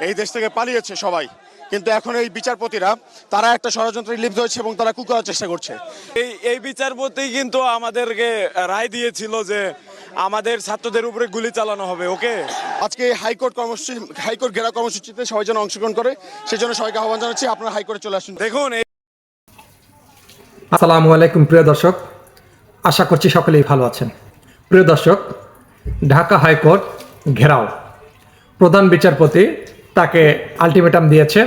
এই দেশ থেকে পালিয়েছে সবাই, কিন্তু এখন এই বিচারপতিরা তারা একটা ষড়যন্ত্রে লিপ্ত হয়েছে এবং তারা করার চেষ্টা করছে। এই বিচারপতি কিন্তু আমাদেরকে রায় দিয়েছিল যে আমাদের ছাত্রদের উপরে গুলি চালানো হবে। ওকে, আজকে হাইকোর্ট ঘেরাও কর্মসূচিতে সবাই যেন অংশগ্রহণ করে, সেজন্য সবাইকে আহ্বান জানাচ্ছি, আপনারা হাইকোর্টে চলে আসুন। দেখুন। আসসালামু আলাইকুম প্রিয় দর্শক, আশা করছি সকলেই ভালো আছেন। প্রিয় দর্শক, ঢাকা হাইকোর্ট ঘেরাও, প্রধান বিচারপতি তাকে আলটিমেটাম দিয়েছে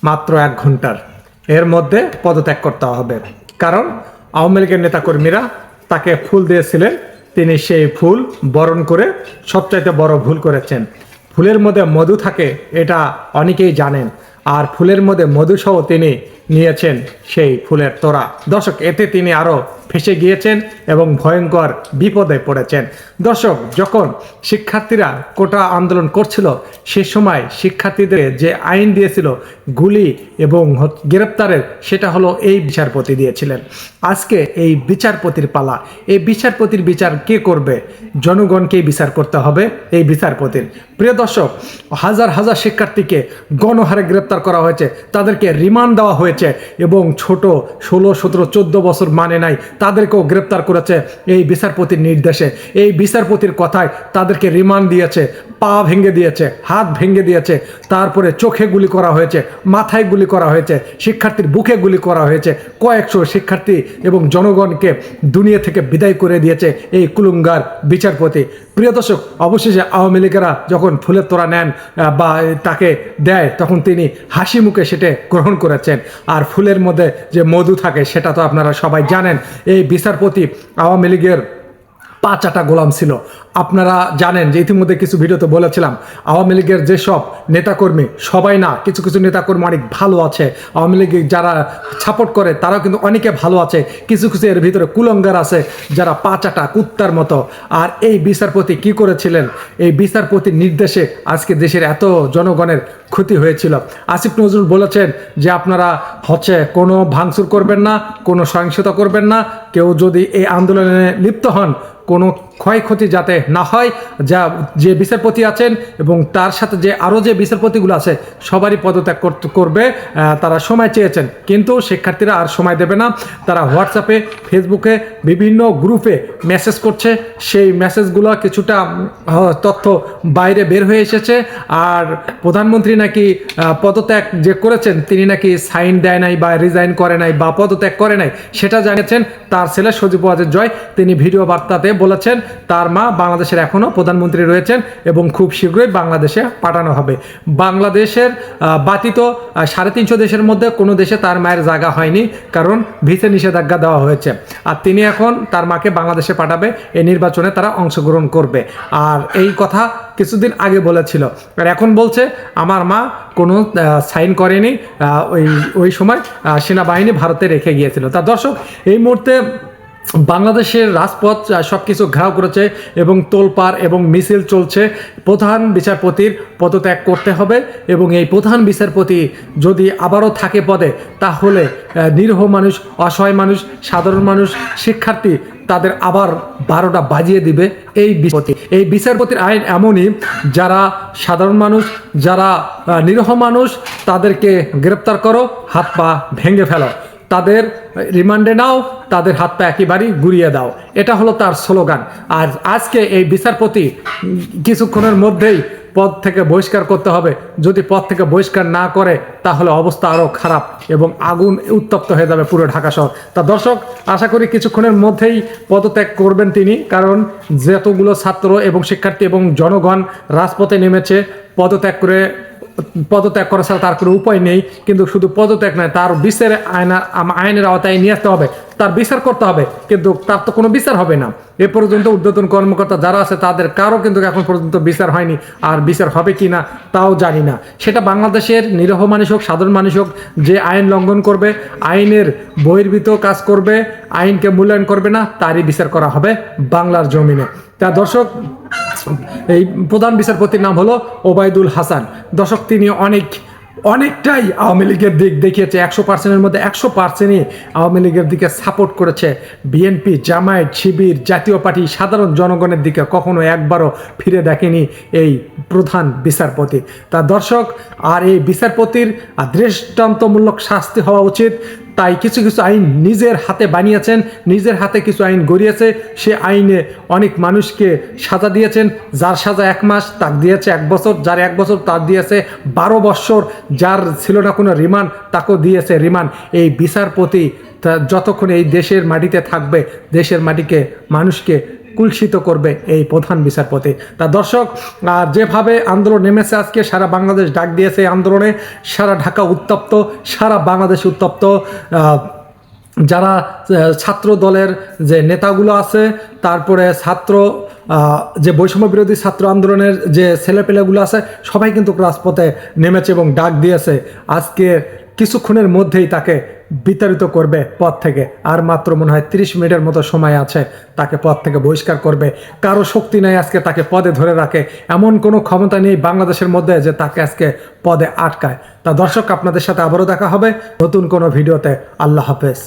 মাত্র 1 ঘন্টার, এর মধ্যে পদত্যাগ করতে হবে। কারণ আওয়ামী লীগের নেতাকর্মীরা তাকে ফুল দিয়েছিলেন, তিনি সেই ফুল বরণ করে সবচাইতে বড় ভুল করেছেন। ফুলের মধ্যে মধু থাকে এটা অনেকেই জানেন, আর ফুলের মধ্যে মধুসহ তিনি নিয়েছেন সেই ফুলের তোড়া। দর্শক, এতে তিনি আরও ফেঁসে গিয়েছেন এবং ভয়ঙ্কর বিপদে পড়েছেন। দর্শক, যখন শিক্ষার্থীরা কোটা আন্দোলন করছিল সে সময় শিক্ষার্থীদের যে আইন দিয়েছিল গুলি এবং গ্রেপ্তারের, সেটা হলো এই বিচারপতি দিয়েছিলেন। আজকে এই বিচারপতির পালা। এই বিচারপতির বিচার কে করবে? জনগণকেই বিচার করতে হবে এই বিচারপতির। প্রিয় দর্শক, হাজার হাজার শিক্ষার্থীকে গণহারে গ্রেপ্তার করা হয়েছে, তাদেরকে রিমান্ড দেওয়া হয়েছে এবং ছোট 16, 17, 14 বছর মানে নাই তাদেরকেও গ্রেপ্তার করেছে এই বিচারপতির নির্দেশে। এই বিচারপতির কথায় তাদেরকে রিমান্ড দিয়েছে, পা ভেঙে দিয়েছে, হাত ভেঙে দিয়েছে, তারপরে চোখে গুলি করা হয়েছে, মাথায় গুলি করা হয়েছে, শিক্ষার্থীর বুকে গুলি করা হয়েছে। কয়েকশো শিক্ষার্থী এবং জনগণকে দুনিয়া থেকে বিদায় করে দিয়েছে এই কুলুঙ্গার বিচারপতি। প্রিয় দর্শক, অবশেষে আওয়ামী লীগেরা যখন ফুলের তোড়া নেন বা তাকে দেয়, তখন তিনি হাসি মুখে সেটা গ্রহণ করেছেন। আর ফুলের মধ্যে যে মধু থাকে সেটা তো আপনারা সবাই জানেন। এই বিচারপতি আওয়ামী লীগের 5 আটা গোলাম ছিল। আপনারা জানেন যে ইতিমধ্যে কিছু ভিডিওতে বলেছিলাম, আওয়ামী লীগের যেসব নেতাকর্মী, সবাই না, কিছু কিছু নেতাকর্মী অনেক ভালো আছে, আওয়ামী লীগ যারা সাপোর্ট করে তারাও কিন্তু অনেকে ভালো আছে, কিছু কিছু এর ভিতরে কুলঙ্গার আছে যারা 5 আটা কুত্তার মতো। আর এই বিচারপতি কি করেছিলেন? এই বিচারপতির নির্দেশে আজকে দেশের এত জনগণের ক্ষতি হয়েছিল। আসিফ নজরুল বলেছেন যে আপনারা কোনো ভাঙচুর করবেন না, কোনো সহিংসতা করবেন না, কেউ যদি এই আন্দোলনে লিপ্ত হন কোনো ক্ষয়ক্ষতি যাতে না হয়। যে বিচারপতি আছেন এবং তার সাথে যে আরও যে বিচারপতিগুলো আছে সবারই পদত্যাগ করবে। তারা সময় চেয়েছেন, কিন্তু শিক্ষার্থীরা আর সময় দেবে না। তারা হোয়াটসঅ্যাপে, ফেসবুকে, বিভিন্ন গ্রুপে মেসেজ করছে। সেই মেসেজগুলো কিছুটা তথ্য বাইরে বের হয়ে এসেছে। আর প্রধানমন্ত্রী নাকি পদত্যাগ যে করেছেন তিনি নাকি সাইন দেয় নাই বা রিজাইন করে নাই বা পদত্যাগ করে নাই, সেটা জানিয়েছেন তার ছেলে সজীব ওয়াজেদ জয়। তিনি ভিডিও বার্তাতে বলেছেন তার মা বাংলাদেশের এখনও প্রধানমন্ত্রী রয়েছেন এবং খুব শীঘ্রই বাংলাদেশে পাঠানো হবে। বাংলাদেশের ব্যতীত 350 দেশের মধ্যে কোনো দেশে তার মায়ের জায়গা হয়নি, কারণ ভিসা নিষেধাজ্ঞা দেওয়া হয়েছে। আর তিনি এখন তার মাকে বাংলাদেশে পাঠাবে, এই নির্বাচনে তারা অংশগ্রহণ করবে। আর এই কথা কিছুদিন আগে বলেছিল, আর এখন বলছে আমার মা কোনো সাইন করেনি, ওই সময় সেনাবাহিনী ভারতে রেখে গিয়েছিল। তা দর্শক, এই মুহূর্তে বাংলাদেশের রাজপথ সব কিছু ঘেরাও করেছে এবং তোলপাড় এবং মিছিল চলছে। প্রধান বিচারপতির পদত্যাগ করতে হবে এবং এই প্রধান বিচারপতি যদি আবারও থাকে পদে, তাহলে নিরীহ মানুষ, অসহায় মানুষ, সাধারণ মানুষ, শিক্ষার্থী তাদের আবার 12টা বাজিয়ে দিবে এই বিচারপতি। এই বিচারপতির আইন এমনই, যারা সাধারণ মানুষ, যারা নিরীহ মানুষ তাদেরকে গ্রেপ্তার করো, হাত পা ভেঙে ফেলো, তাদের রিমান্ডে নাও, তাদের হাত পা একেবারেই গুড়িয়ে দাও। এটা হলো তার স্লোগান। আর আজকে এই বিচারপতি কিছুক্ষণের মধ্যেই পদ থেকে বহিষ্কার করতে হবে। যদি পদ থেকে বহিষ্কার না করে তাহলে অবস্থা আরও খারাপ এবং আগুন উত্তপ্ত হয়ে যাবে পুরো ঢাকা শহর। তা দর্শক, আশা করি কিছুক্ষণের মধ্যেই পদত্যাগ করবেন তিনি, কারণ যতগুলো ছাত্র এবং শিক্ষার্থী এবং জনগণ রাজপথে নেমেছে, পদত্যাগ করা ছাড়া তার কোনো উপায় নেই। কিন্তু শুধু পদত্যাগ নয়, তার বিচারে আইনের আওতায় নিয়ে আসতে হবে, তার বিচার করতে হবে, কিন্তু তার তো কোনো বিচার হবে না। এ পর্যন্ত ঊর্ধ্বতন কর্মকর্তা যারা আছে তাদের কারো কিন্তু এখন পর্যন্ত বিচার হয়নি, আর বিচার হবে কি না তাও জানি না। সেটা বাংলাদেশের নিরীহ মানুষ হোক, সাধারণ মানুষ হোক, যে আইন লঙ্ঘন করবে, আইনের বহির্ভূত কাজ করবে, আইনকে মূল্যায়ন করবে না, তারই বিচার করা হবে বাংলার জমিনে। তা দর্শক, এই প্রধান বিচারপতির নাম হলো ওবায়দুল হাসান। দর্শক, তিনি অনেক অনেকটাই আওয়ামী লীগের দিক দেখিয়েছে। 100%-এর মধ্যে 100%ই আওয়ামী লীগের দিকে সাপোর্ট করেছে। বিএনপি, জামায়াত, শিবির, জাতীয় পার্টি সাধারণ জনগণের দিকে কখনো একবারও ফিরে দেখেনি এই প্রধান বিচারপতি। তা দর্শক, আর এই বিচারপতির দৃষ্টান্তমূলক শাস্তি হওয়া উচিত। তাই কিছু কিছু আইন নিজের হাতে বানিয়েছেন, নিজের হাতে কিছু আইন গড়িয়েছে। সে আইনে অনেক মানুষকে সাজা দিয়েছেন। যার সাজা 1 মাস তাক দিয়েছে 1 বছর, যার 1 বছর তার দিয়েছে 12 বৎসর, যার ছিল না কোনো রিমান্ড তাকেও দিয়েছে রিমান্ড। এই বিচারপতি যতক্ষণ এই দেশের মাটিতে থাকবে, দেশের মাটিকে মানুষকে কুলসিত করবে এই প্রধান বিচারপতি। তা দর্শক, যেভাবে আন্দোলন নেমেছে আজকে, সারা বাংলাদেশ ডাক দিয়েছে এই আন্দোলনে, সারা ঢাকা উত্তপ্ত, সারা বাংলাদেশ উত্তপ্ত। যারা ছাত্র দলের যে নেতাগুলো আছে, তারপরে যে বৈষম্য বিরোধী ছাত্র আন্দোলনের যে ছেলেপেলেগুলো আছে, সবাই কিন্তু রাজপথে নেমেছে এবং ডাক দিয়েছে আজকে কিছুক্ষণের মধ্যেই তাকে বিতাড়িত করবে পদ থেকে। আর মাত্র মনে হয় 30 মিনিটের মতো সময় আছে, তাকে পদ থেকে বহিষ্কার করবে। কারো শক্তি নেই আজকে তাকে পদে ধরে রাখে, এমন কোনো ক্ষমতা নেই বাংলাদেশের মধ্যে যে তাকে আজকে পদে আটকায়। তা দর্শক, আপনাদের সাথে আবারও দেখা হবে নতুন কোনো ভিডিওতে। আল্লাহ হাফেজ।